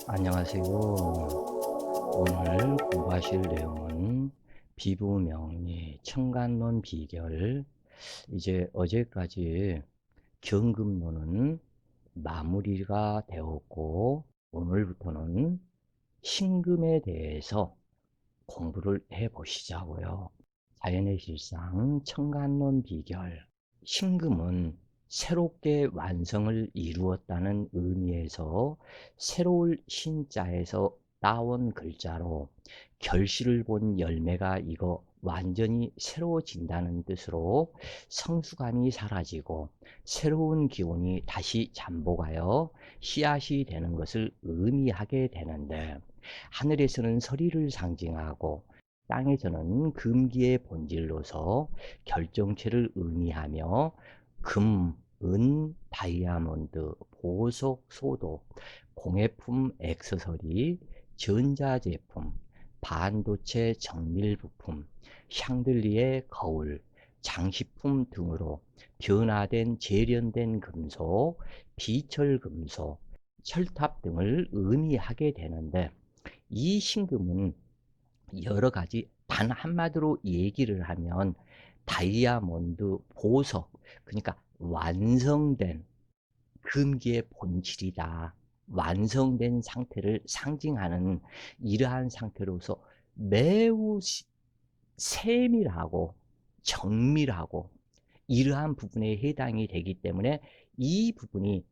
안녕하세요. 오늘 공부하실 내용은 비부명리 청간론 비결. 이제 어제까지 경금론은 마무리가 되었고, 오늘부터는 신금에 대해서 공부를 해 보시자고요. 자연의 실상 청간론 비결. 신금은 새롭게 완성을 이루었다는 의미에서 새로울 신자에서 따온 글자로 결실을 본 열매가 익어 완전히 새로워진다는 뜻으로 성숙함이 사라지고 새로운 기운이 다시 잠복하여 씨앗이 되는 것을 의미하게 되는데, 하늘에서는 서리를 상징하고 땅에서는 금기의 본질로서 결정체를 의미하며 금, 은, 다이아몬드, 보석, 소도, 공예품, 액세서리, 전자제품, 반도체 정밀부품, 샹들리에 거울, 장식품 등으로 변화된 재련된 금속, 비철금속, 철탑 등을 의미하게 되는데, 이 신금은 여러 가지, 단 한마디로 얘기를 하면 다이아몬드, 보석, 그러니까 완성된 금기의 본질이다. 완성된 상태를 상징하는 이러한 상태로서 매우 세밀하고 정밀하고 이러한 부분에 해당이 되기 때문에, 이 부분이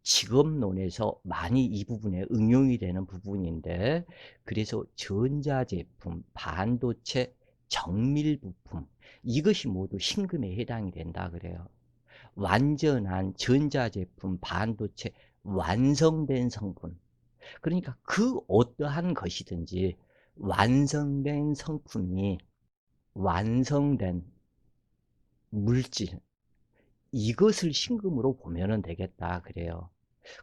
직업론에서 많이 이 부분에 응용이 되는 부분인데, 그래서 전자제품, 반도체, 정밀부품, 이것이 모두 신금에 해당이 된다 그래요. 완전한 전자제품, 반도체, 완성된 성분. 그러니까 그 어떠한 것이든지 완성된 성품이, 완성된 물질, 이것을 신금으로 보면 되겠다 그래요.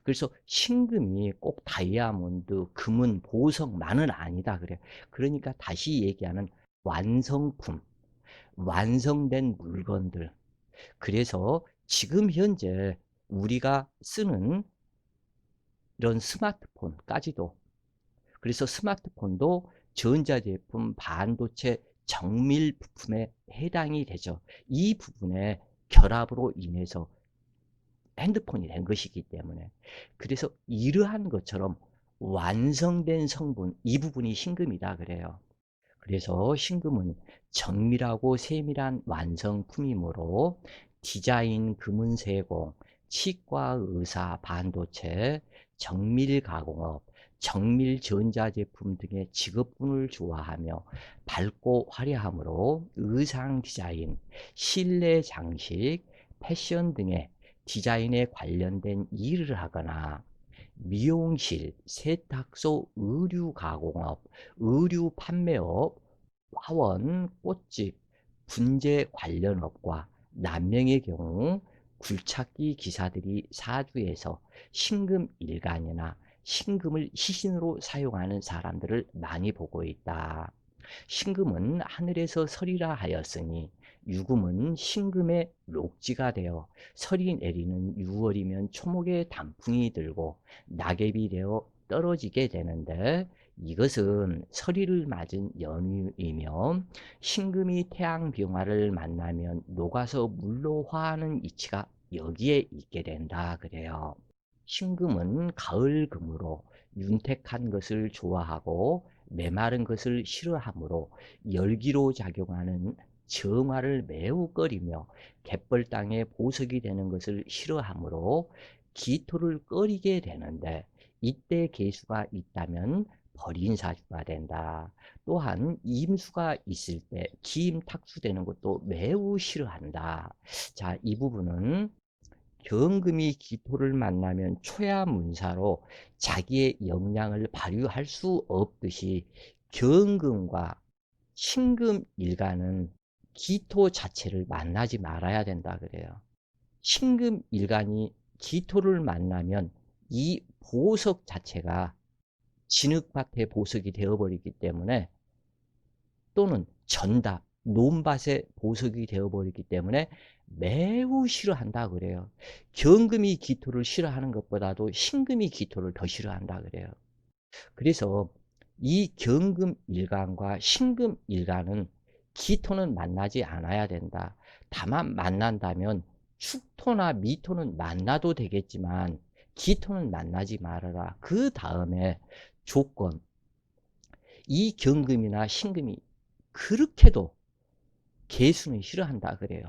그래서 신금이 꼭 다이아몬드, 금은, 보석만은 아니다 그래. 그러니까 다시 얘기하는 완성품, 완성된 물건들. 그래서 지금 현재 우리가 쓰는 이런 스마트폰까지도, 그래서 스마트폰도 전자제품, 반도체, 정밀 부품에 해당이 되죠. 이 부분의 결합으로 인해서 핸드폰이 된 것이기 때문에, 그래서 이러한 것처럼 완성된 성분, 이 부분이 신금이다 그래요. 그래서 신금은 정밀하고 세밀한 완성품이므로 디자인, 금은세공, 치과, 의사, 반도체, 정밀 가공업, 정밀 전자제품 등의 직업군을 좋아하며 밝고 화려함으로 의상 디자인, 실내 장식, 패션 등의 디자인에 관련된 일을 하거나 미용실, 세탁소, 의류 가공업, 의류 판매업, 화원, 꽃집, 분재 관련 업과 남명의 경우 굴착기 기사들이 사주에서 신금 일간이나 신금을 시신으로 사용하는 사람들을 많이 보고 있다. 신금은 하늘에서 서리라 하였으니 유금은 신금의 록지가 되어 설이 내리는 6월이면 초목에 단풍이 들고 낙엽이 되어 떨어지게 되는데, 이것은 서리를 맞은 연유이며 신금이 태양병화를 만나면 녹아서 물로 화하는 이치가 여기에 있게 된다 그래요. 신금은 가을금으로 윤택한 것을 좋아하고 메마른 것을 싫어하므로 열기로 작용하는 정화를 매우 꺼리며 갯벌 땅에 보석이 되는 것을 싫어하므로 기토를 꺼리게 되는데, 이때 계수가 있다면 버린 사주가 된다. 또한 임수가 있을 때 기임 탁수되는 것도 매우 싫어한다. 자, 이 부분은 경금이 기토를 만나면 초야문사로 자기의 역량을 발휘할 수 없듯이, 경금과 신금 일간은 기토 자체를 만나지 말아야 된다 그래요. 신금 일간이 기토를 만나면 이 보석 자체가 진흙밭의 보석이 되어버리기 때문에, 또는 전답, 논밭의 보석이 되어버리기 때문에 매우 싫어한다 그래요. 경금이 기토를 싫어하는 것보다도 신금이 기토를 더 싫어한다 그래요. 그래서 이 경금일간과 신금일간은 기토는 만나지 않아야 된다. 다만 만난다면 축토나 미토는 만나도 되겠지만 기토는 만나지 말아라. 그 다음에 조건, 이 경금이나 신금이 그렇게도 개수는 싫어한다 그래요.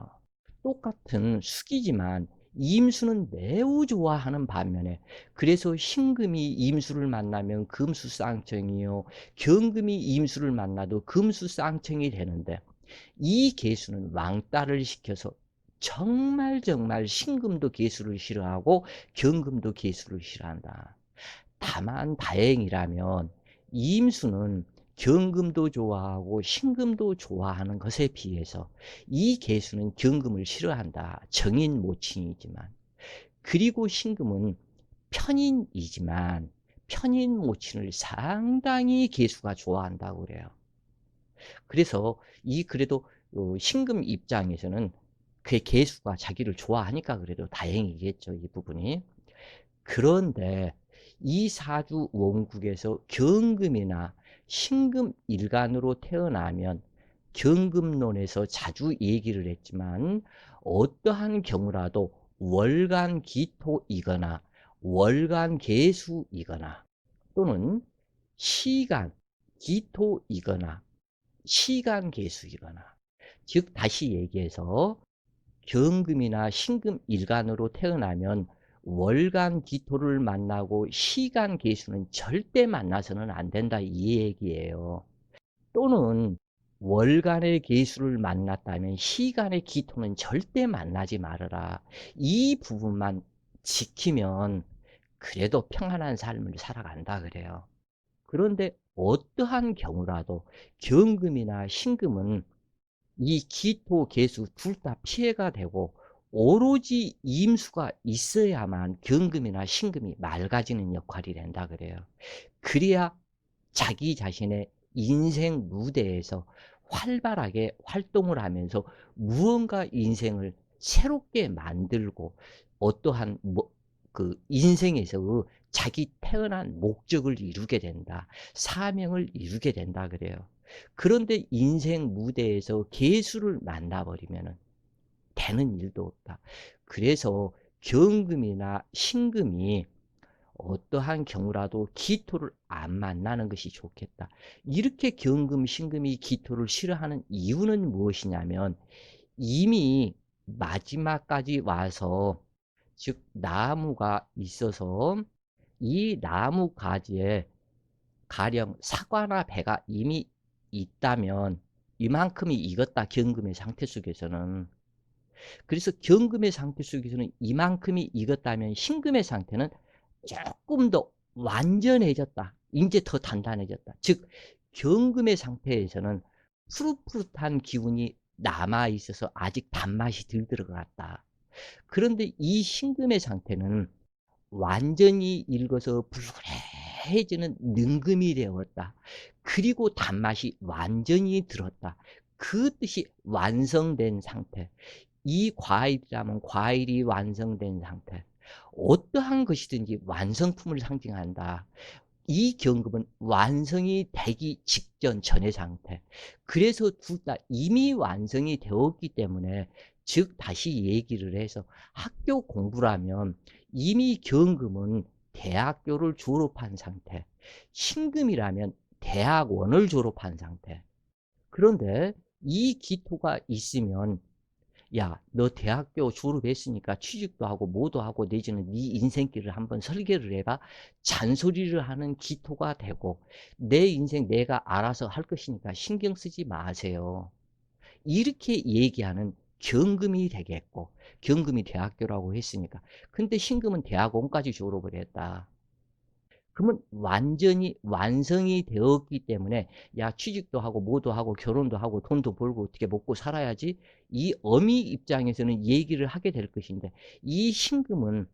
똑같은 수기지만 임수는 매우 좋아하는 반면에, 그래서 신금이 임수를 만나면 금수쌍청이요, 경금이 임수를 만나도 금수쌍청이 되는데, 이 개수는 왕따를 시켜서 정말 신금도 개수를 싫어하고 경금도 개수를 싫어한다. 다만 다행이라면 임수는 경금도 좋아하고 신금도 좋아하는 것에 비해서 이 개수는 경금을 싫어한다. 정인 모친이지만. 그리고 신금은 편인이지만 편인 모친을 상당히 개수가 좋아한다고 그래요. 그래서 이 그래도 신금 입장에서는 그 개수가 자기를 좋아하니까 그래도 다행이겠죠, 이 부분이. 그런데 이 사주 원국에서 경금이나 신금 일간으로 태어나면, 경금론에서 자주 얘기를 했지만 어떠한 경우라도 월간 기토이거나 월간 개수이거나 또는 시간 기토이거나 시간 개수이거나, 즉 다시 얘기해서 경금이나 신금 일간으로 태어나면 월간 기토를 만나고 시간 개수는 절대 만나서는 안 된다, 이 얘기예요. 또는 월간의 개수를 만났다면 시간의 기토는 절대 만나지 말아라. 이 부분만 지키면 그래도 평안한 삶을 살아간다 그래요. 그런데 어떠한 경우라도 경금이나 신금은 이 기토, 개수 둘 다 피해가 되고 오로지 임수가 있어야만 경금이나 신금이 맑아지는 역할이 된다 그래요. 그래야 자기 자신의 인생 무대에서 활발하게 활동을 하면서 무언가 인생을 새롭게 만들고 어떠한 그 인생에서 자기 태어난 목적을 이루게 된다. 사명을 이루게 된다 그래요. 그런데 인생 무대에서 개수를 만나버리면 되는 일도 없다. 그래서 경금이나 신금이 어떠한 경우라도 기토를 안 만나는 것이 좋겠다. 이렇게 경금, 신금이 기토를 싫어하는 이유는 무엇이냐면, 이미 마지막까지 와서, 즉 나무가 있어서 이 나무 가지에 가령 사과나 배가 이미 있다면 이만큼이 익었다, 경금의 상태 속에서는. 그래서 경금의 상태 속에서는 이만큼이 익었다면 신금의 상태는 조금 더 완전해졌다, 이제 더 단단해졌다. 즉 경금의 상태에서는 푸릇푸릇한 기운이 남아 있어서 아직 단맛이 덜 들어갔다. 그런데 이 신금의 상태는 완전히 익어서 불그레해지는 능금이 되었다. 그리고 단맛이 완전히 들었다. 그 뜻이 완성된 상태. 이 과일이라면 과일이 완성된 상태. 어떠한 것이든지 완성품을 상징한다. 이 경금은 완성이 되기 직전 전의 상태. 그래서 둘 다 이미 완성이 되었기 때문에, 즉 다시 얘기를 해서 학교 공부라면 이미 경금은 대학교를 졸업한 상태, 신금이라면 대학원을 졸업한 상태. 그런데 이 기토가 있으면, 야, 너 대학교 졸업했으니까 취직도 하고 뭐도 하고 내지는 네 인생길을 한번 설계를 해봐. 잔소리를 하는 기토가 되고, 내 인생 내가 알아서 할 것이니까 신경 쓰지 마세요. 이렇게 얘기하는 경금이 되겠고, 경금이 대학교라고 했으니까. 근데 신금은 대학원까지 졸업을 했다. 그러면 완전히 완성이 되었기 때문에, 야, 취직도 하고 뭐도 하고 결혼도 하고 돈도 벌고 어떻게 먹고 살아야지, 이 어미 입장에서는 얘기를 하게 될 것인데, 이 신금은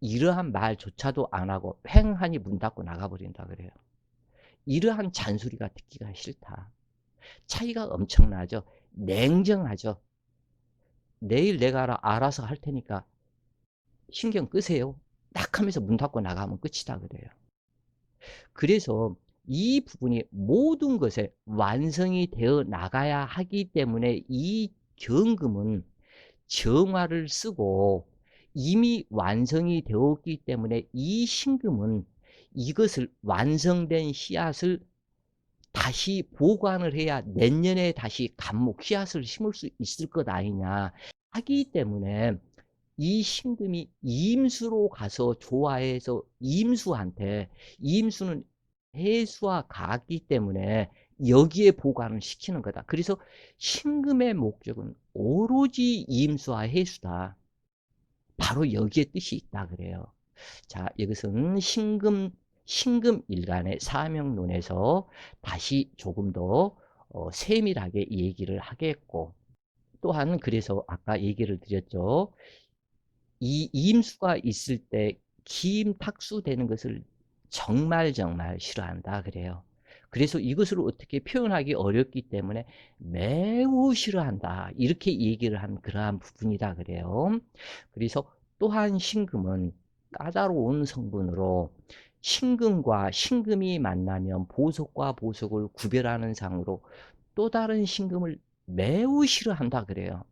이러한 말조차도 안 하고 횡하니 문 닫고 나가버린다 그래요. 이러한 잔소리가 듣기가 싫다. 차이가 엄청나죠. 냉정하죠. 내일 내가 알아서 할 테니까 신경 끄세요. 딱 하면서 문 닫고 나가면 끝이다 그래요. 그래서 이 부분이 모든 것에 완성이 되어 나가야 하기 때문에 이 경금은 정화를 쓰고 이미 완성이 되었기 때문에 이 신금은 이것을 완성된 씨앗을 다시 보관을 해야 내년에 다시 감목 씨앗을 심을 수 있을 것 아니냐 하기 때문에 이 신금이 임수로 가서 조화해서 임수한테, 임수는 해수와 같기 때문에 여기에 보관을 시키는 거다. 그래서 신금의 목적은 오로지 임수와 해수다. 바로 여기에 뜻이 있다 그래요. 자, 이것은 신금일간의 사명론에서 다시 조금 더 세밀하게 얘기를 하겠고, 또한 그래서 아까 얘기를 드렸죠. 이 임수가 있을 때 기임탁수 되는 것을 정말 싫어한다 그래요. 그래서 이것을 어떻게 표현하기 어렵기 때문에 매우 싫어한다 이렇게 얘기를 한 그러한 부분이다 그래요. 그래서 또한 신금은 까다로운 성분으로 신금과 신금이 만나면 보석과 보석을 구별하는 상으로 또 다른 신금을 매우 싫어한다 그래요.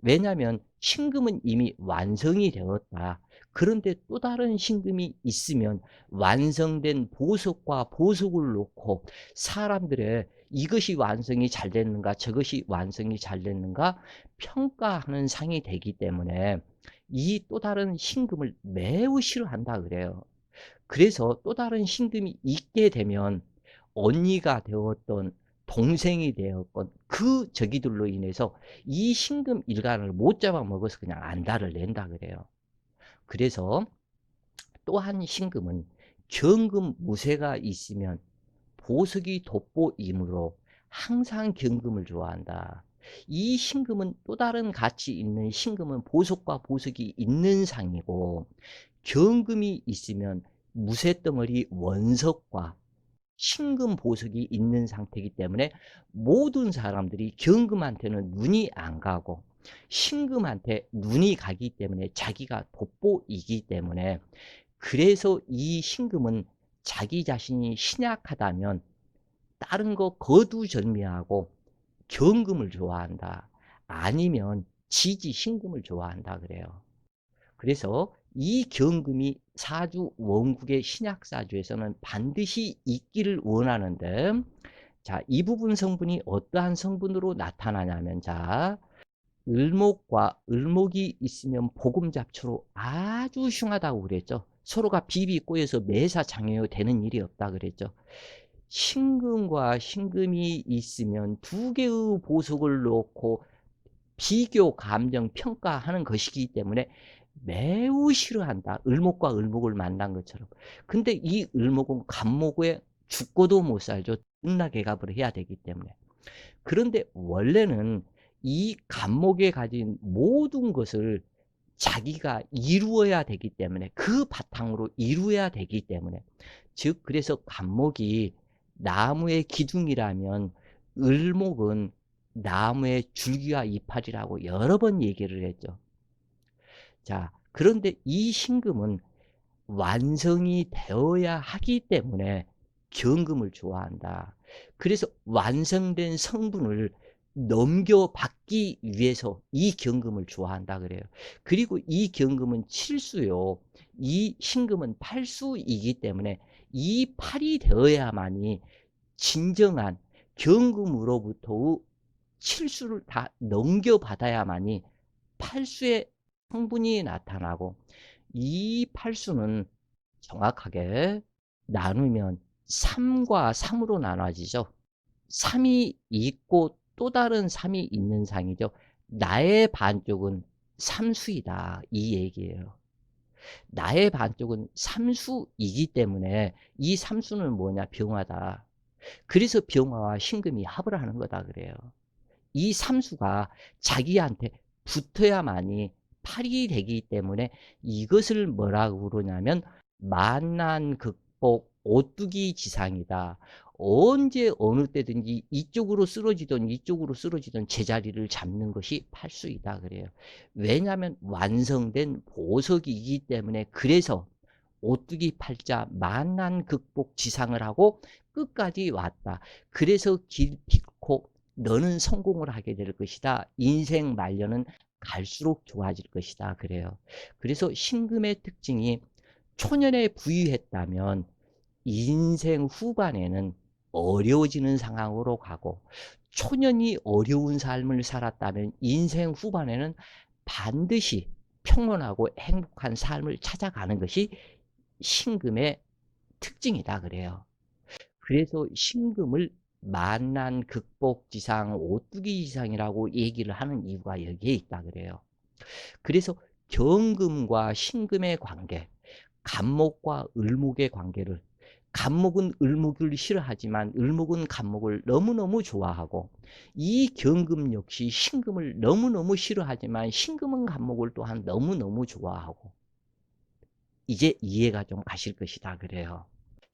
왜냐하면 신금은 이미 완성이 되었다. 그런데 또 다른 신금이 있으면 완성된 보석과 보석을 놓고 사람들의 이것이 완성이 잘 됐는가 저것이 완성이 잘 됐는가 평가하는 상이 되기 때문에 이 또 다른 신금을 매우 싫어한다 그래요. 그래서 또 다른 신금이 있게 되면 언니가 되었던 동생이 되었건 그 저기들로 인해서 이 신금 일간을 못 잡아먹어서 그냥 안달을 낸다 그래요. 그래서 또한 신금은 경금 무쇠가 있으면 보석이 돋보이므로 항상 경금을 좋아한다. 이 신금은 또 다른 가치 있는 신금은 보석과 보석이 있는 상이고 경금이 있으면 무쇠덩어리 원석과 신금 보석이 있는 상태이기 때문에 모든 사람들이 경금한테는 눈이 안 가고 신금한테 눈이 가기 때문에 자기가 돋보이기 때문에 그래서 이 신금은 자기 자신이 신약하다면 다른 거 거두절미하고 경금을 좋아한다. 아니면 지지 신금을 좋아한다 그래요. 그래서 이 경금이 사주 원국의 신약사주에서는 반드시 있기를 원하는데 자, 이 부분 성분이 어떠한 성분으로 나타나냐면 자, 을목과 을목이 있으면 복음잡초로 아주 흉하다고 그랬죠. 서로가 비비 꼬여서 매사 장애요 되는 일이 없다 그랬죠. 신금과 신금이 있으면 두 개의 보석을 놓고 비교, 감정, 평가하는 것이기 때문에 매우 싫어한다. 을목과 을목을 만난 것처럼. 근데 이 을목은 간목에 죽고도 못 살죠. 등락개갑을 해야 되기 때문에. 그런데 원래는 이 간목에 가진 모든 것을 자기가 이루어야 되기 때문에 그 바탕으로 이루어야 되기 때문에 즉 그래서 간목이 나무의 기둥이라면 을목은 나무의 줄기와 이파리라고 여러 번 얘기를 했죠. 자, 그런데 이 신금은 완성이 되어야 하기 때문에 경금을 좋아한다. 그래서 완성된 성분을 넘겨받기 위해서 이 경금을 좋아한다 그래요. 그리고 이 경금은 칠수요. 이 신금은 팔수이기 때문에 이 팔이 되어야만이 진정한 경금으로부터의 칠수를 다 넘겨받아야만이 팔수의 성분이 나타나고 이 팔수는 정확하게 나누면 3과 3으로 나눠지죠. 3이 있고 또 다른 3이 있는 상이죠. 나의 반쪽은 삼수이다 이 얘기예요. 나의 반쪽은 삼수이기 때문에 이 삼수는 뭐냐 병화다. 그래서 병화와 신금이 합을 하는 거다 그래요. 이 삼수가 자기한테 붙어야만이 팔이 되기 때문에 이것을 뭐라고 그러냐면 만난 극복 오뚜기 지상이다. 언제 어느 때든지 이쪽으로 쓰러지든 이쪽으로 쓰러지든 제자리를 잡는 것이 팔수이다 그래요. 왜냐하면 완성된 보석이기 때문에. 그래서 오뚜기 팔자 만난 극복 지상을 하고 끝까지 왔다. 그래서 길픽고 너는 성공을 하게 될 것이다. 인생 말년은 갈수록 좋아질 것이다 그래요. 그래서 신금의 특징이 초년에 부유했다면 인생 후반에는 어려워지는 상황으로 가고, 초년이 어려운 삶을 살았다면 인생 후반에는 반드시 평온하고 행복한 삶을 찾아가는 것이 신금의 특징이다 그래요. 그래서 신금을 만난 극복지상 오뚜기지상이라고 얘기를 하는 이유가 여기에 있다 그래요. 그래서 경금과 신금의 관계, 간목과 을목의 관계를, 간목은 을목을 싫어하지만 을목은 간목을 너무너무 좋아하고, 이 경금 역시 신금을 너무너무 싫어하지만 신금은 간목을 또한 너무너무 좋아하고, 이제 이해가 좀 가실 것이다 그래요.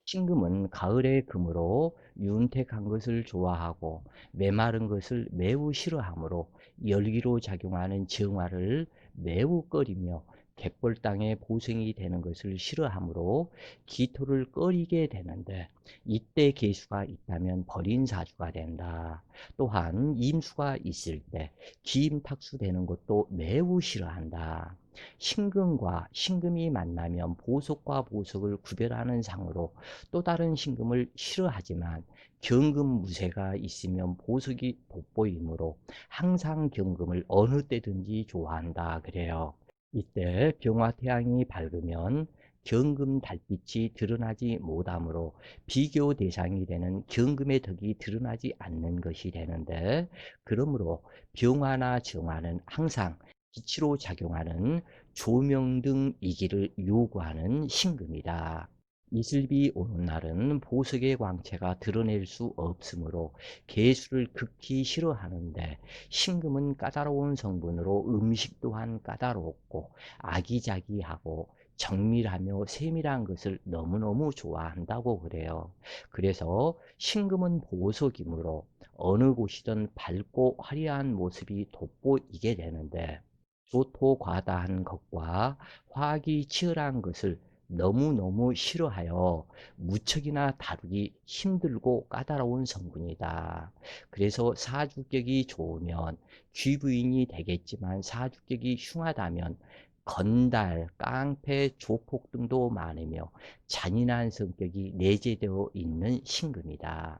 신금은 가을의 금으로 윤택한 것을 좋아하고 메마른 것을 매우 싫어하므로 열기로 작용하는 정화를 매우 꺼리며 갯벌 땅에 보생이 되는 것을 싫어하므로 기토를 꺼리게 되는데, 이때 계수가 있다면 버린 사주가 된다. 또한 임수가 있을 때 기임탁수 되는 것도 매우 싫어한다. 신금과 신금이 만나면 보석과 보석을 구별하는 상으로 또 다른 신금을 싫어하지만, 경금무쇠가 있으면 보석이 돋보이므로 항상 경금을 어느 때든지 좋아한다 그래요. 이때 병화태양이 밝으면 경금 달빛이 드러나지 못하므로 비교 대상이 되는 경금의 덕이 드러나지 않는 것이 되는데, 그러므로 병화나 정화는 항상 빛으로 작용하는 조명등이기를 요구하는 신금이다. 이슬비 오는 날은 보석의 광채가 드러낼 수 없으므로 개수를 극히 싫어하는데, 신금은 까다로운 성분으로 음식 또한 까다롭고 아기자기하고 정밀하며 세밀한 것을 너무너무 좋아한다고 그래요. 그래서 신금은 보석이므로 어느 곳이든 밝고 화려한 모습이 돋보이게 되는데, 조토과다한 것과 화학이 치열한 것을 너무너무 싫어하여 무척이나 다루기 힘들고 까다로운 성분이다. 그래서 사주격이 좋으면 귀부인이 되겠지만, 사주격이 흉하다면 건달, 깡패, 조폭 등도 많으며 잔인한 성격이 내재되어 있는 신금이다.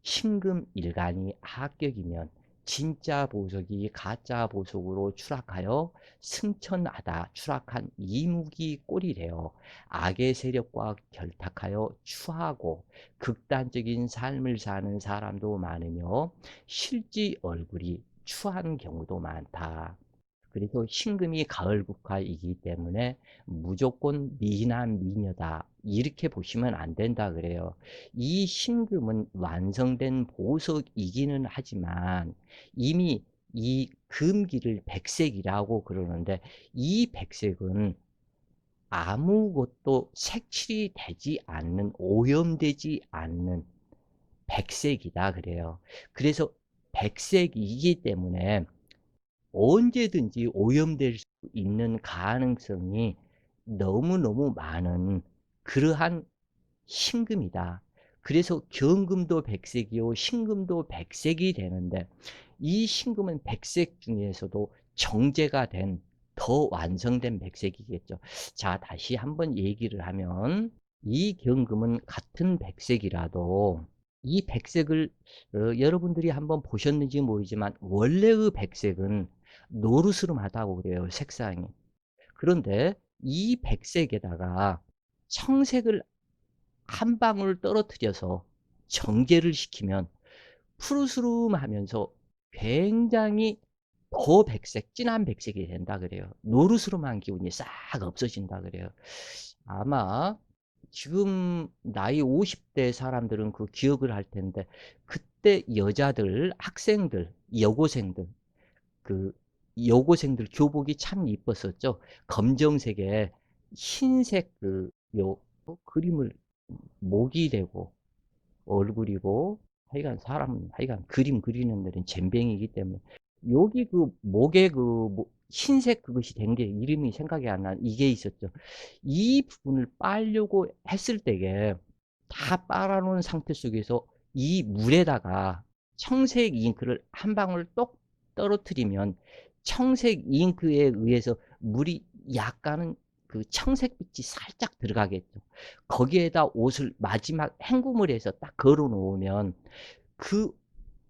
신금 일간이 합격이면 진짜 보석이 가짜 보석으로 추락하여 승천하다 추락한 이무기 꼴이 되어 악의 세력과 결탁하여 추하고 극단적인 삶을 사는 사람도 많으며 실제 얼굴이 추한 경우도 많다. 그래서 신금이 가을국화이기 때문에 무조건 미남 미녀다 이렇게 보시면 안 된다 그래요. 이 신금은 완성된 보석이기는 하지만 이미 이 금기를 백색이라고 그러는데, 이 백색은 아무것도 색칠이 되지 않는, 오염되지 않는 백색이다 그래요. 그래서 백색이기 때문에 언제든지 오염될 수 있는 가능성이 너무너무 많은 그러한 신금이다. 그래서 경금도 백색이요 신금도 백색이 되는데, 이 신금은 백색 중에서도 정제가 된 더 완성된 백색이겠죠. 자, 다시 한번 얘기를 하면, 이 경금은 같은 백색이라도 이 백색을 여러분들이 한번 보셨는지 모르지만 원래의 백색은 노르스름하다고 그래요, 색상이. 그런데 이 백색에다가 청색을 한 방울 떨어뜨려서 정제를 시키면 푸르스름하면서 굉장히 더 백색, 진한 백색이 된다 그래요. 노르스름한 기운이 싹 없어진다 그래요. 아마 지금 나이 50대 사람들은 그 기억을 할 텐데, 그때 여자들, 학생들, 여고생들, 그 여고생들 교복이 참 이뻤었죠. 검정색에 흰색 그림을 목이 되고 얼굴이고, 하여간 사람은 하여간 그림 그리는 데는 젬병이기 때문에 여기 그 목에 그 흰색 그것이 된 게 이름이 생각이 안 나. 이게 있었죠. 이 부분을 빨려고 했을 때에 다 빨아놓은 상태 속에서 이 물에다가 청색 잉크를 한 방울 똑 떨어뜨리면 청색 잉크에 의해서 물이 약간은 그 청색빛이 살짝 들어가겠죠. 거기에다 옷을 마지막 헹굼을 해서 딱 걸어 놓으면 그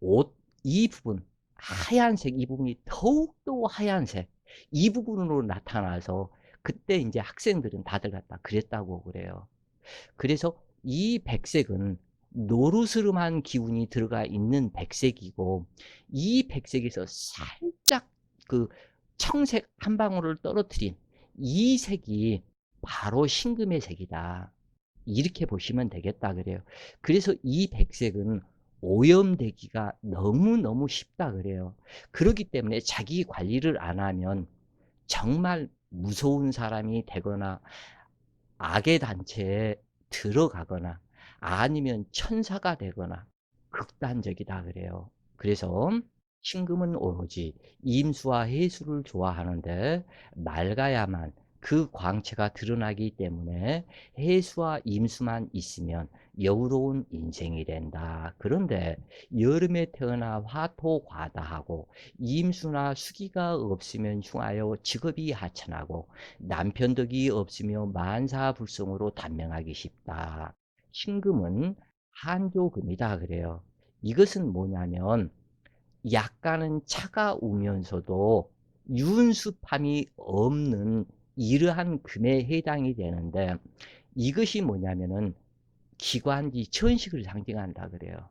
옷, 이 부분, 하얀색 이 부분이 더욱더 하얀색, 이 부분으로 나타나서 그때 이제 학생들은 다들 갖다 그랬다고 그래요. 그래서 이 백색은 노르스름한 기운이 들어가 있는 백색이고, 이 백색에서 살짝 그 청색 한 방울을 떨어뜨린 이 색이 바로 신금의 색이다. 이렇게 보시면 되겠다 그래요. 그래서 이 백색은 오염되기가 너무너무 쉽다 그래요. 그렇기 때문에 자기 관리를 안 하면 정말 무서운 사람이 되거나 악의 단체에 들어가거나 아니면 천사가 되거나 극단적이다 그래요. 그래서 신금은 오로지 임수와 해수를 좋아하는데 맑아야만 그 광채가 드러나기 때문에 해수와 임수만 있으면 여유로운 인생이 된다. 그런데 여름에 태어나 화토과다하고 임수나 수기가 없으면 흉하여 직업이 하찮하고 남편 덕이 없으며 만사불성으로 단명하기 쉽다. 신금은 한조금이다 그래요. 이것은 뭐냐면 약간은 차가우면서도 윤습함이 없는 이러한 금에 해당이 되는데, 이것이 뭐냐면은 기관지 천식을 상징한다 그래요.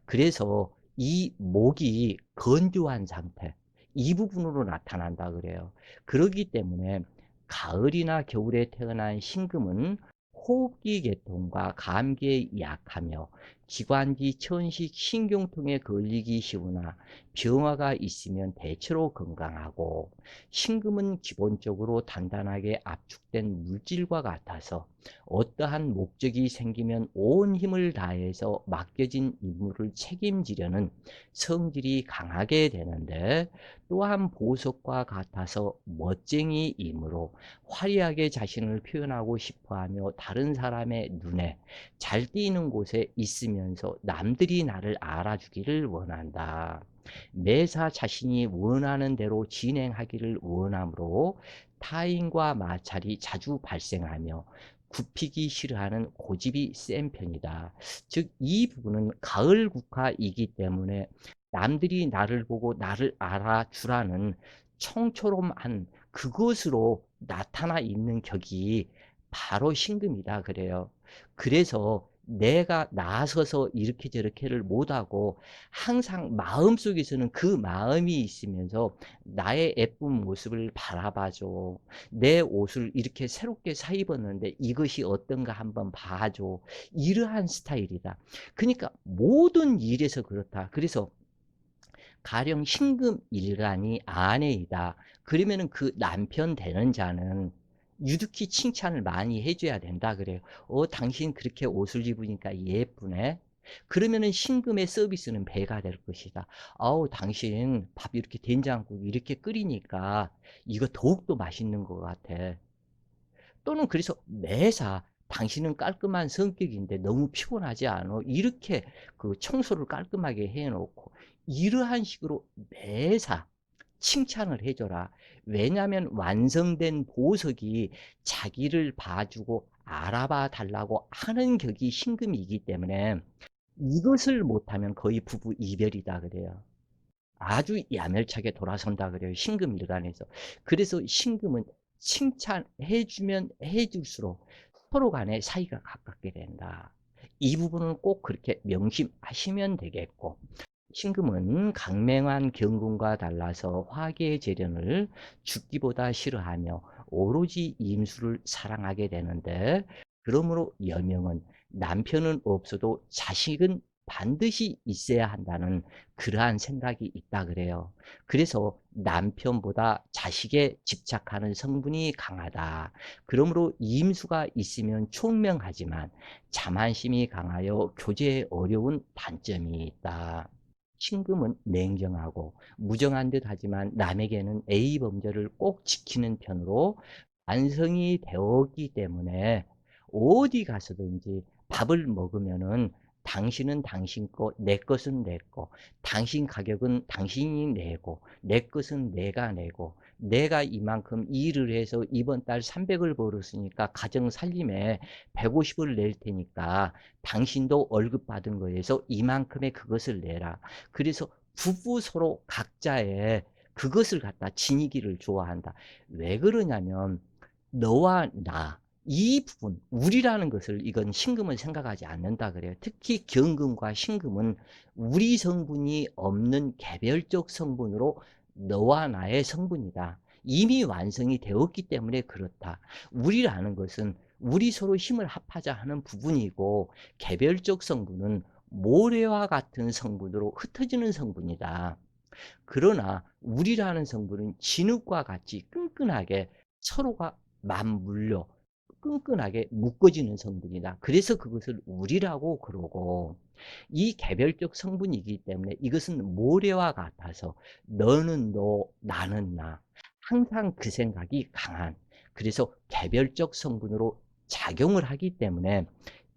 그래서 이 목이 건조한 상태, 이 부분으로 나타난다 그래요. 그렇기 때문에 가을이나 겨울에 태어난 신금은 호흡기 계통과 감기에 약하며 기관지, 천식, 신경통에 걸리기 쉬우나 병화가 있으면 대체로 건강하고, 신금은 기본적으로 단단하게 압축된 물질과 같아서 어떠한 목적이 생기면 온 힘을 다해서 맡겨진 임무를 책임지려는 성질이 강하게 되는데, 또한 보석과 같아서 멋쟁이이므로 화려하게 자신을 표현하고 싶어하며 다른 사람의 눈에 잘 띄는 곳에 있으면서 남들이 나를 알아주기를 원한다. 매사 자신이 원하는 대로 진행하기를 원하므로 타인과 마찰이 자주 발생하며 굽히기 싫어하는 고집이 센 편이다. 즉, 이 부분은 가을 국화이기 때문에 남들이 나를 보고 나를 알아주라는 청초롬한 그것으로 나타나 있는 격이 바로 신금이다 그래요. 그래서 내가 나서서 이렇게 저렇게를 못하고 항상 마음속에서는 그 마음이 있으면서 나의 예쁜 모습을 바라봐줘. 내 옷을 이렇게 새롭게 사 입었는데 이것이 어떤가 한번 봐줘. 이러한 스타일이다. 그러니까 모든 일에서 그렇다. 그래서 가령 신금일간이 아내이다. 그러면은 그 남편 되는 자는 유득히 칭찬을 많이 해줘야 된다 그래요. 당신 그렇게 옷을 입으니까 예쁘네. 그러면은 신금의 서비스는 배가 될 것이다. 당신 밥 이렇게 된장국 이렇게 끓이니까 이거 더욱더 맛있는 것 같아. 또는 그래서 매사 당신은 깔끔한 성격인데 너무 피곤하지 않아? 이렇게 그 청소를 깔끔하게 해놓고 이러한 식으로 매사 칭찬을 해줘라. 왜냐하면 완성된 보석이 자기를 봐주고 알아봐 달라고 하는 격이 신금이기 때문에 이것을 못하면 거의 부부 이별이다 그래요. 아주 야멸차게 돌아선다 그래요. 신금일간에서. 그래서 신금은 칭찬해 주면 해 줄수록 서로 간의 사이가 가깝게 된다. 이 부분은 꼭 그렇게 명심하시면 되겠고, 신금은 강맹한 경군과 달라서 화계의 재련을 죽기보다 싫어하며 오로지 임수를 사랑하게 되는데, 그러므로 여명은 남편은 없어도 자식은 반드시 있어야 한다는 그러한 생각이 있다 그래요. 그래서 남편보다 자식에 집착하는 성분이 강하다. 그러므로 이임수가 있으면 총명하지만 자만심이 강하여 교제에 어려운 단점이 있다. 신금은 냉정하고 무정한 듯 하지만 남에게는 A 범절을 꼭 지키는 편으로 완성이 되었기 때문에 어디 가서든지 밥을 먹으면은 당신은 당신 거, 내 것은 내 거, 당신 가격은 당신이 내고, 내 것은 내가 내고, 내가 이만큼 일을 해서 이번 달 300을 벌었으니까 가정 살림에 150을 낼 테니까 당신도 월급 받은 거에서 이만큼의 그것을 내라. 그래서 부부 서로 각자의 그것을 갖다 지니기를 좋아한다. 왜 그러냐면 너와 나, 이 부분, 우리라는 것을 이건 신금은 생각하지 않는다 그래요. 특히 경금과 신금은 우리 성분이 없는 개별적 성분으로 너와 나의 성분이다. 이미 완성이 되었기 때문에 그렇다. 우리라는 것은 우리 서로 힘을 합하자 하는 부분이고 개별적 성분은 모래와 같은 성분으로 흩어지는 성분이다. 그러나 우리라는 성분은 진흙과 같이 끈끈하게 서로가 맞물려 끈끈하게 묶어지는 성분이다. 그래서 그것을 우리라고 그러고 이 개별적 성분이기 때문에 이것은 모래와 같아서 너는 너, 나는 나. 항상 그 생각이 강한 그래서 개별적 성분으로 작용을 하기 때문에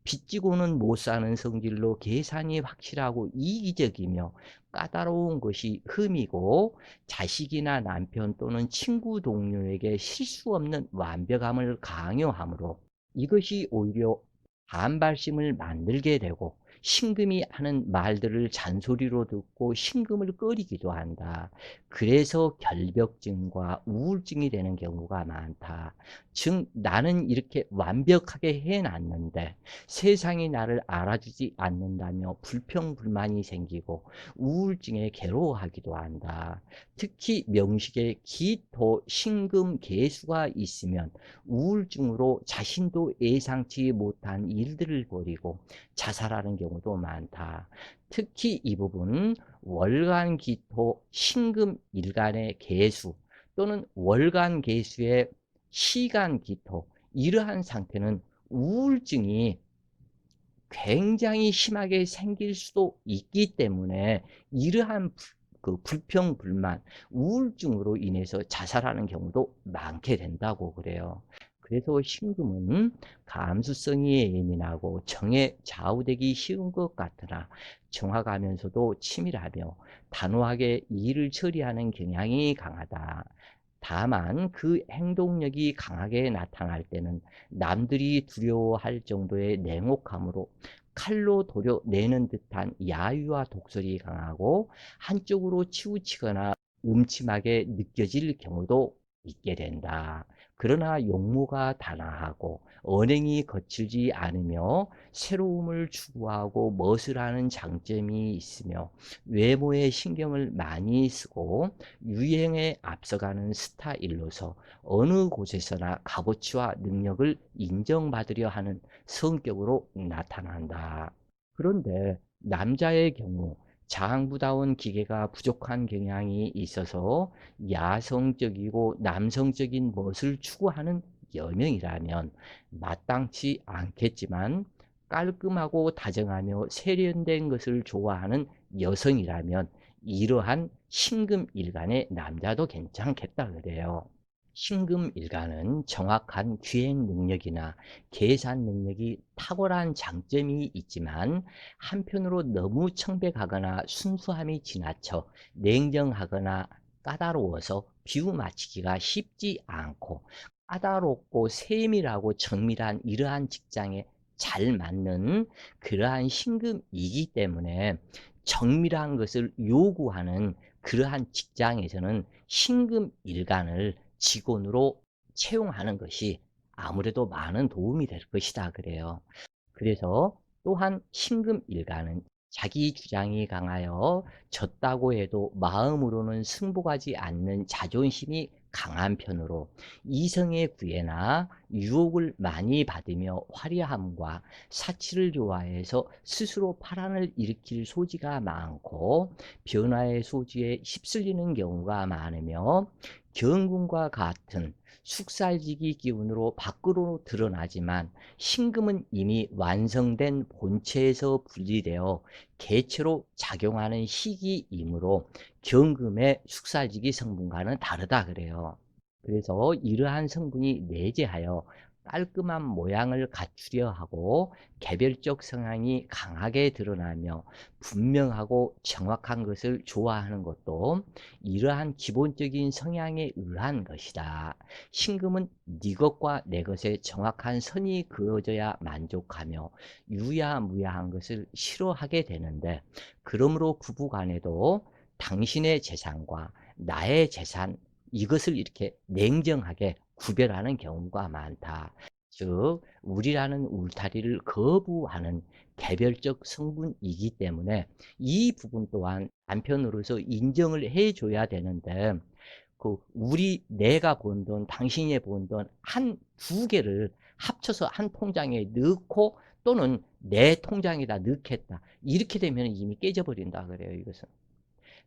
빚지고는 못 사는 성질로 계산이 확실하고 이기적이며 까다로운 것이 흠이고 자식이나 남편 또는 친구 동료에게 실수 없는 완벽함을 강요하므로 이것이 오히려 반발심을 만들게 되고 신금이 하는 말들을 잔소리로 듣고 신금을 꺼리기도 한다. 그래서 결벽증과 우울증이 되는 경우가 많다. 즉 나는 이렇게 완벽하게 해놨는데 세상이 나를 알아주지 않는다며 불평불만이 생기고 우울증에 괴로워하기도 한다. 특히 명식에 기토, 신금, 개수가 있으면 우울증으로 자신도 예상치 못한 일들을 벌이고 자살하는 경우도 많다. 특히 이 부분 월간 기토, 신금 일간의 개수 또는 월간 개수의 시간 기토 이러한 상태는 우울증이 굉장히 심하게 생길 수도 있기 때문에 이러한 그 불평불만, 우울증으로 인해서 자살하는 경우도 많게 된다고 그래요. 그래서 신금은 감수성이 예민하고 정에 좌우되기 쉬운 것 같으나 정확하면서도 치밀하며 단호하게 일을 처리하는 경향이 강하다. 다만 그 행동력이 강하게 나타날 때는 남들이 두려워할 정도의 냉혹함으로 칼로 도려내는 듯한 야유와 독설이 강하고 한쪽으로 치우치거나 음침하게 느껴질 경우도 있게 된다. 그러나 용모가 단아하고 언행이 거칠지 않으며 새로움을 추구하고 멋을 하는 장점이 있으며 외모에 신경을 많이 쓰고 유행에 앞서가는 스타일로서 어느 곳에서나 값어치와 능력을 인정받으려 하는 성격으로 나타난다. 그런데 남자의 경우 장부다운 기계가 부족한 경향이 있어서 야성적이고 남성적인 멋을 추구하는 여명이라면 마땅치 않겠지만 깔끔하고 다정하며 세련된 것을 좋아하는 여성이라면 이러한 신금일간의 남자도 괜찮겠다 그래요. 신금일간은 정확한 기행 능력이나 계산 능력이 탁월한 장점이 있지만 한편으로 너무 청백하거나 순수함이 지나쳐 냉정하거나 까다로워서 비유 맞추기가 쉽지 않고 까다롭고 세밀하고 정밀한 이러한 직장에 잘 맞는 그러한 신금이기 때문에 정밀한 것을 요구하는 그러한 직장에서는 신금일간을 직원으로 채용하는 것이 아무래도 많은 도움이 될 것이다 그래요. 그래서 또한 신금일간은 자기 주장이 강하여 졌다고 해도 마음으로는 승복하지 않는 자존심이 강한 편으로 이성의 구애나 유혹을 많이 받으며 화려함과 사치를 좋아해서 스스로 파란을 일으킬 소지가 많고 변화의 소지에 휩쓸리는 경우가 많으며 경금과 같은 숙살지기 기운으로 밖으로 드러나지만 신금은 이미 완성된 본체에서 분리되어 개체로 작용하는 시기이므로 경금의 숙살지기 성분과는 다르다 그래요. 그래서 이러한 성분이 내재하여 깔끔한 모양을 갖추려 하고 개별적 성향이 강하게 드러나며 분명하고 정확한 것을 좋아하는 것도 이러한 기본적인 성향에 의한 것이다. 신금은 네 것과 내 것에 정확한 선이 그어져야 만족하며 유야무야한 것을 싫어하게 되는데, 그러므로 부부간에도 당신의 재산과 나의 재산, 이것을 이렇게 냉정하게 구별하는 경우가 많다. 즉 우리라는 울타리를 거부하는 개별적 성분이기 때문에 이 부분 또한 남편으로서 인정을 해줘야 되는데, 내가 번 돈, 당신이 번 돈 한 두 개를 합쳐서 한 통장에 넣고 또는 내 통장에다 넣겠다, 이렇게 되면 이미 깨져버린다 그래요. 이것은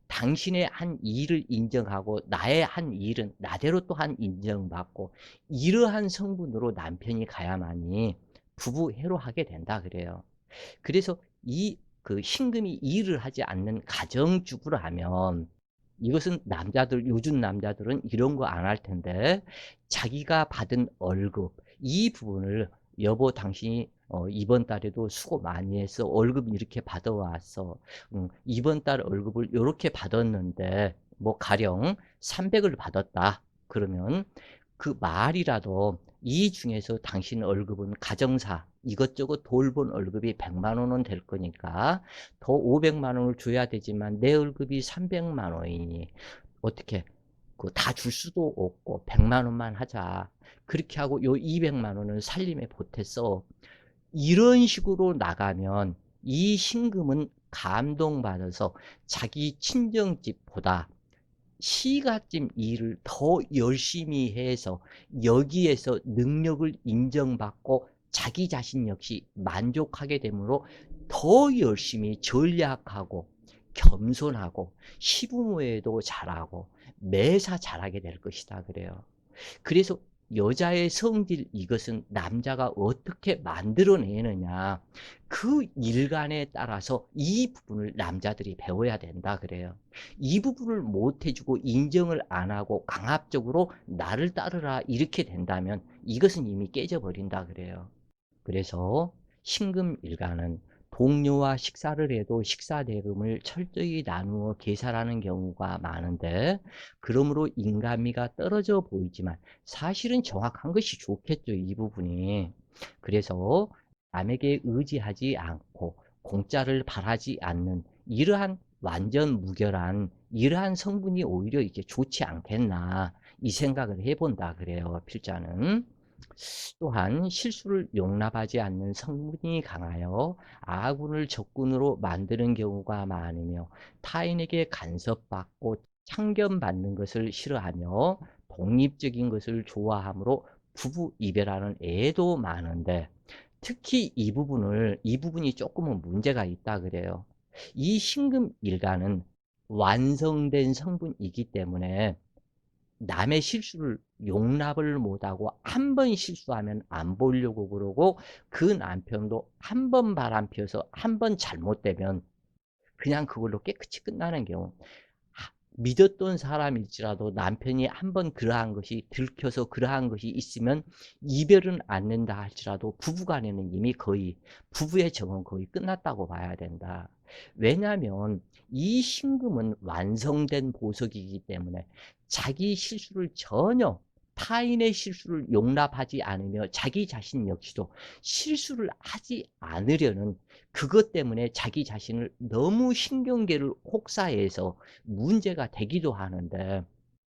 당신의 한 일을 인정하고 나의 한 일은 나대로 또한 인정받고, 이러한 성분으로 남편이 가야만이 부부 해로하게 된다 그래요. 그래서 그 신금이 일을 하지 않는 가정주부를 하면, 이것은 요즘 남자들은 이런 거 안 할 텐데, 자기가 받은 월급 이 부분을 여보 당신이 이번 달에도 수고 많이 했어. 월급 이렇게 받아왔어. 이번 달 월급을 이렇게 받았는데 뭐 가령 300을 받았다. 그러면 그 말이라도 이 중에서 당신 월급은 가정사 이것저것 돌본 월급이 100만 원은 될 거니까 더 500만 원을 줘야 되지만 내 월급이 300만 원이니 어떻게 다 줄 수도 없고 100만 원만 하자. 그렇게 하고 요 200만 원은 살림에 보탰어. 이런 식으로 나가면 이 신금은 감동받아서 자기 친정집보다 시가집 일을 더 열심히 해서 여기에서 능력을 인정받고 자기 자신 역시 만족하게 되므로 더 열심히 전략하고 겸손하고 시부모에도 잘하고 매사 잘하게 될 것이다 그래요. 그래서 여자의 성질, 이것은 남자가 어떻게 만들어내느냐, 그 일관에 따라서 이 부분을 남자들이 배워야 된다 그래요. 이 부분을 못 해주고 인정을 안 하고 강압적으로 나를 따르라 이렇게 된다면 이것은 이미 깨져버린다 그래요. 그래서 신금일가는 동료와 식사를 해도 식사 대금을 철저히 나누어 계산하는 경우가 많은데, 그러므로 인간미가 떨어져 보이지만 사실은 정확한 것이 좋겠죠, 이 부분이. 그래서 남에게 의지하지 않고 공짜를 바라지 않는 이러한 완전 무결한 이러한 성분이 오히려 이게 좋지 않겠나, 이 생각을 해본다 그래요, 필자는. 또한 실수를 용납하지 않는 성분이 강하여 아군을 적군으로 만드는 경우가 많으며, 타인에게 간섭받고 참견받는 것을 싫어하며 독립적인 것을 좋아하므로 부부 이별하는 애도 많은데, 특히 이 부분이 조금은 문제가 있다 그래요. 이 신금 일가는 완성된 성분이기 때문에 남의 실수를 용납을 못하고 한 번 실수하면 안 보려고 그러고, 그 남편도 한 번 바람 피워서 한 번 잘못되면 그냥 그걸로 깨끗이 끝나는 경우, 믿었던 사람일지라도 남편이 한 번 그러한 것이 들켜서 그러한 것이 있으면 이별은 않는다 할지라도 부부간에는 이미 거의 부부의 정은 거의 끝났다고 봐야 된다. 왜냐하면 이 신금은 완성된 보석이기 때문에 자기 실수를 전혀, 타인의 실수를 용납하지 않으며 자기 자신 역시도 실수를 하지 않으려는, 그것 때문에 자기 자신을 너무 신경계를 혹사해서 문제가 되기도 하는데,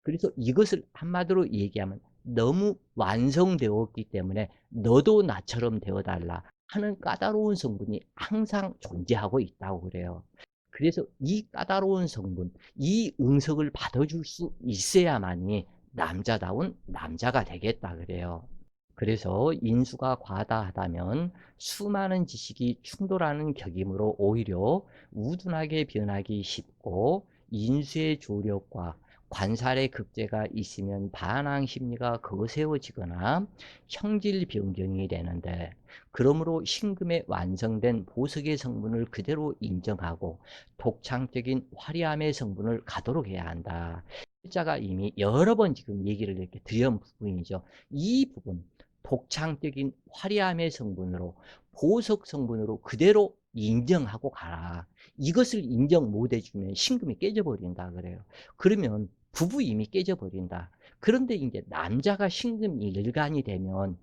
그래서 이것을 한마디로 얘기하면 너무 완성되었기 때문에 너도 나처럼 되어달라 하는 까다로운 성분이 항상 존재하고 있다고 그래요. 그래서 이 까다로운 성분, 이 응석을 받아줄 수 있어야만이 남자다운 남자가 되겠다 그래요. 그래서 인수가 과다하다면 수많은 지식이 충돌하는 격이므로 오히려 우둔하게 변하기 쉽고, 인수의 조력과 관살의 급제가 있으면 반항 심리가 거세워지거나 형질 변경이 되는데, 그러므로 신금의 완성된 보석의 성분을 그대로 인정하고 독창적인 화려함의 성분을 가도록 해야 한다. 필자가 이미 여러 번 지금 얘기를 이렇게 드린 부분이죠. 이 부분, 독창적인 화려함의 성분으로, 보석 성분으로 그대로 인정하고 가라. 이것을 인정 못 해주면 신금이 깨져버린다 그래요. 그러면 부부 이미 깨져버린다. 그런데 이제 남자가 신금 일간이 되면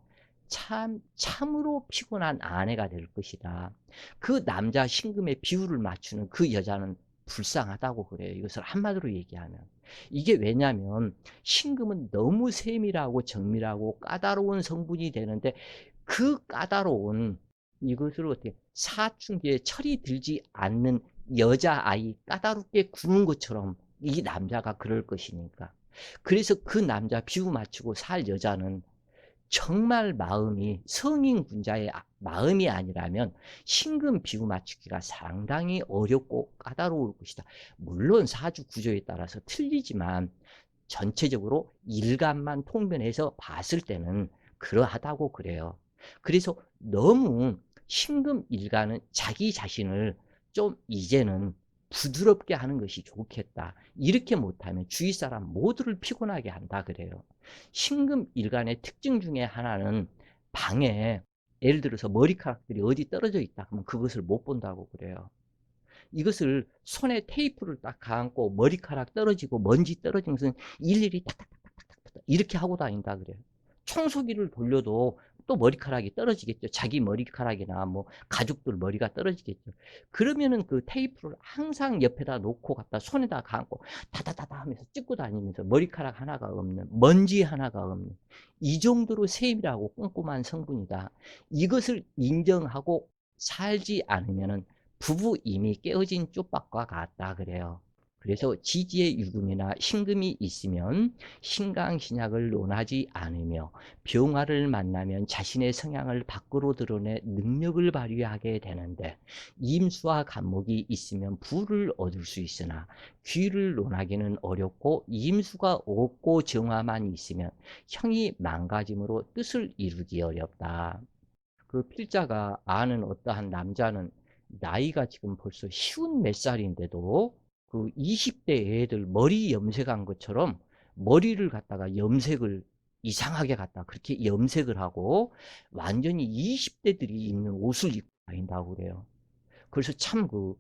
참으로 피곤한 아내가 될 것이다. 그 남자 신금의 비율을 맞추는 그 여자는 불쌍하다고 그래요. 이것을 한마디로 얘기하면. 이게 왜냐하면 신금은 너무 세밀하고 정밀하고 까다로운 성분이 되는데, 그 까다로운 이것을 어떻게 사춘기에 철이 들지 않는 여자아이 까다롭게 구는 것처럼 이 남자가 그럴 것이니까. 그래서 그 남자 비유 맞추고 살 여자는 정말 마음이 성인 군자의 마음이 아니라면 신금 비유 맞추기가 상당히 어렵고 까다로울 것이다. 물론 사주 구조에 따라서 틀리지만 전체적으로 일간만 통변해서 봤을 때는 그러하다고 그래요. 그래서 너무 신금 일간은 자기 자신을 좀 이제는 부드럽게 하는 것이 좋겠다. 이렇게 못하면 주위 사람 모두를 피곤하게 한다 그래요. 신금 일간의 특징 중에 하나는 방에 예를 들어서 머리카락들이 어디 떨어져 있다 그러면 그것을 못 본다고 그래요. 이것을 손에 테이프를 딱 감고 머리카락 떨어지고 먼지 떨어진 것은 일일이 탁탁탁탁탁 이렇게 하고 다닌다 그래요. 청소기를 돌려도 또 머리카락이 떨어지겠죠. 자기 머리카락이나 뭐 가족들 머리가 떨어지겠죠. 그러면은 그 테이프를 항상 옆에다 놓고 갖다 손에다 감고 다다다다 하면서 찍고 다니면서 머리카락 하나가 없는, 먼지 하나가 없는, 이 정도로 세밀하고 꼼꼼한 성분이다. 이것을 인정하고 살지 않으면은 부부 이미 깨어진 쪽박과 같다 그래요. 그래서 지지의 유금이나 신금이 있으면 신강신약을 논하지 않으며 병화를 만나면 자신의 성향을 밖으로 드러내 능력을 발휘하게 되는데, 임수와 간목이 있으면 부를 얻을 수 있으나 귀를 논하기는 어렵고, 임수가 없고 정화만 있으면 형이 망가짐으로 뜻을 이루기 어렵다. 그 필자가 아는 어떠한 남자는 나이가 지금 벌써 쉬운 몇 살인데도 그 20대 애들 머리 염색한 것처럼 머리를 갖다가 염색을 이상하게 갖다 그렇게 염색을 하고 완전히 20대들이 입는 옷을 입고 다닌다고 그래요. 그래서 참 그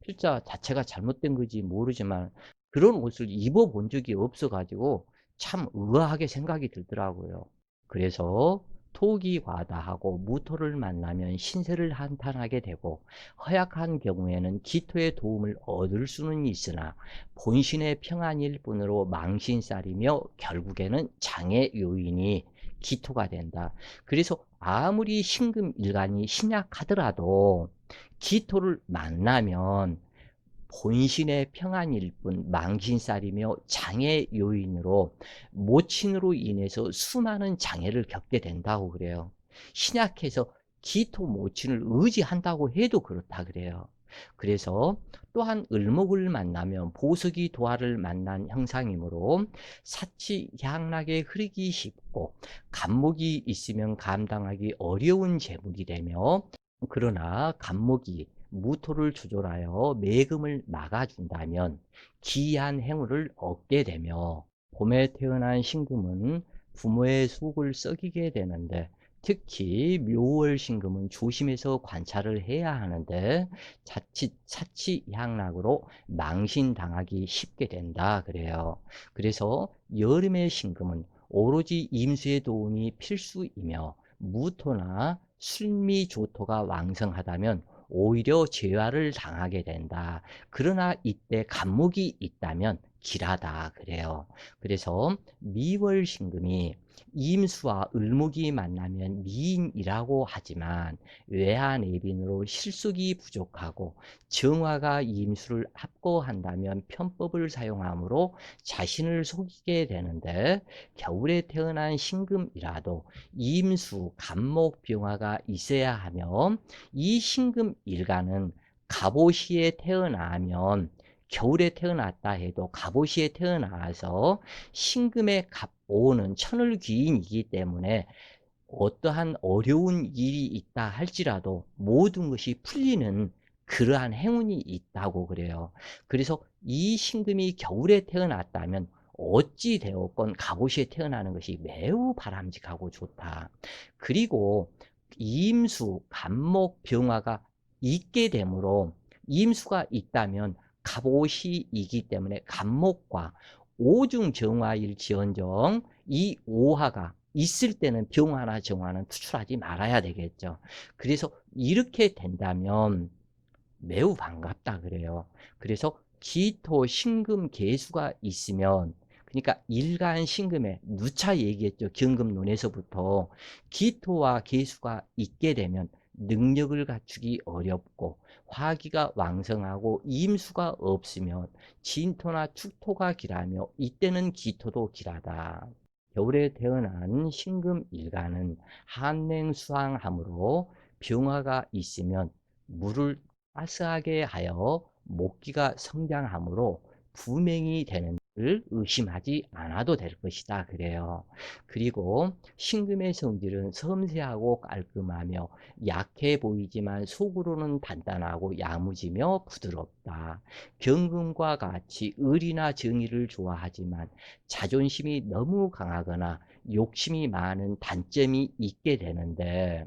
필자 자체가 잘못된 건지 모르지만 그런 옷을 입어본 적이 없어가지고 참 의아하게 생각이 들더라고요. 그래서 톡이 과다하고 무토를 만나면 신세를 한탄하게 되고, 허약한 경우에는 기토의 도움을 얻을 수는 있으나 본신의 평안일 뿐으로 망신살이며 결국에는 장애 요인이 기토가 된다. 그래서 아무리 신금일간이 신약하더라도 기토를 만나면 본신의 평안일 뿐 망신살이며 장애 요인으로 모친으로 인해서 수많은 장애를 겪게 된다고 그래요. 신약해서 기토 모친을 의지한다고 해도 그렇다 그래요. 그래서 또한 을목을 만나면 보석이 도화를 만난 형상이므로 사치 향락에 흐르기 쉽고, 간목이 있으면 감당하기 어려운 재물이 되며, 그러나 간목이 무토를 조절하여 매금을 막아준다면 기이한 행운을 얻게 되며, 봄에 태어난 신금은 부모의 속을 썩이게 되는데, 특히 묘월 신금은 조심해서 관찰을 해야 하는데 자칫 사치향락으로 망신당하기 쉽게 된다 그래요. 그래서 여름의 신금은 오로지 임수의 도움이 필수이며, 무토나 술미조토가 왕성하다면 오히려 재화를 당하게 된다. 그러나 이때 간목이 있다면 길하다 그래요. 그래서 미월신금이 임수와 을목이 만나면 미인이라고 하지만 외화내빈으로 실속이 부족하고 정화가 임수를 합고한다면 편법을 사용하므로 자신을 속이게 되는데, 겨울에 태어난 신금이라도 임수, 간목, 병화가 있어야 하면 이 신금 일간은 갑오시에 태어나면, 겨울에 태어났다 해도 갑오시에 태어나서 신금의 갑오는 천을귀인이기 때문에 어떠한 어려운 일이 있다 할지라도 모든 것이 풀리는 그러한 행운이 있다고 그래요. 그래서 이 신금이 겨울에 태어났다면 어찌 되었건 갑오시에 태어나는 것이 매우 바람직하고 좋다. 그리고 임수, 간목, 병화가 있게 되므로, 임수가 있다면 갑오시이기 때문에 간목과 오중정화일지언정 이 오화가 있을 때는 병화나 정화는 투출하지 말아야 되겠죠. 그래서 이렇게 된다면 매우 반갑다 그래요. 그래서 기토, 신금, 계수가 있으면, 그러니까 일간 신금에 누차 얘기했죠. 경금론에서부터 기토와 계수가 있게 되면 능력을 갖추기 어렵고 화기가 왕성하고 임수가 없으면 진토나 축토가 길하며 이때는 기토도 길하다. 겨울에 태어난 신금 일간은 한냉수항하므로 병화가 있으면 물을 따스하게 하여 목기가 성장하므로 부맹이 되는 걸 의심하지 않아도 될 것이다 그래요. 그리고 신금의 성질은 섬세하고 깔끔하며 약해 보이지만 속으로는 단단하고 야무지며 부드럽다. 경금과 같이 의리나 정의를 좋아하지만 자존심이 너무 강하거나 욕심이 많은 단점이 있게 되는데,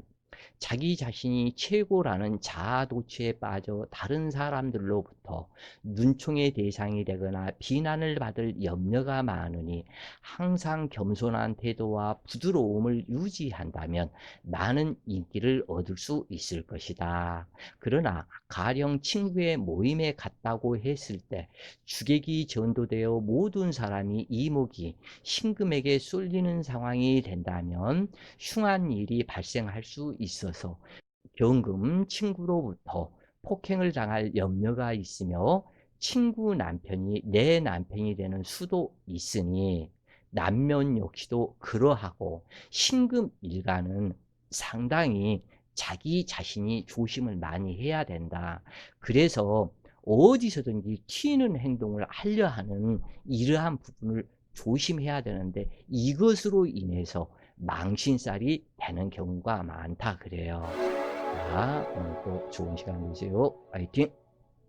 자기 자신이 최고라는 자아도취에 빠져 다른 사람들로부터 눈총의 대상이 되거나 비난을 받을 염려가 많으니 항상 겸손한 태도와 부드러움을 유지한다면 많은 인기를 얻을 수 있을 것이다. 그러나 가령 친구의 모임에 갔다고 했을 때 주객이 전도되어 모든 사람이 이목이 신금에게 쏠리는 상황이 된다면 흉한 일이 발생할 수 있어서 경금 친구로부터 폭행을 당할 염려가 있으며 친구 남편이 내 남편이 되는 수도 있으니 남면 역시도 그러하고, 신금 일가는 상당히 자기 자신이 조심을 많이 해야 된다. 그래서 어디서든지 튀는 행동을 하려 하는 이러한 부분을 조심해야 되는데, 이것으로 인해서 망신살이 되는 경우가 많다 그래요. 자, 오늘도 좋은 시간 되세요. 파이팅!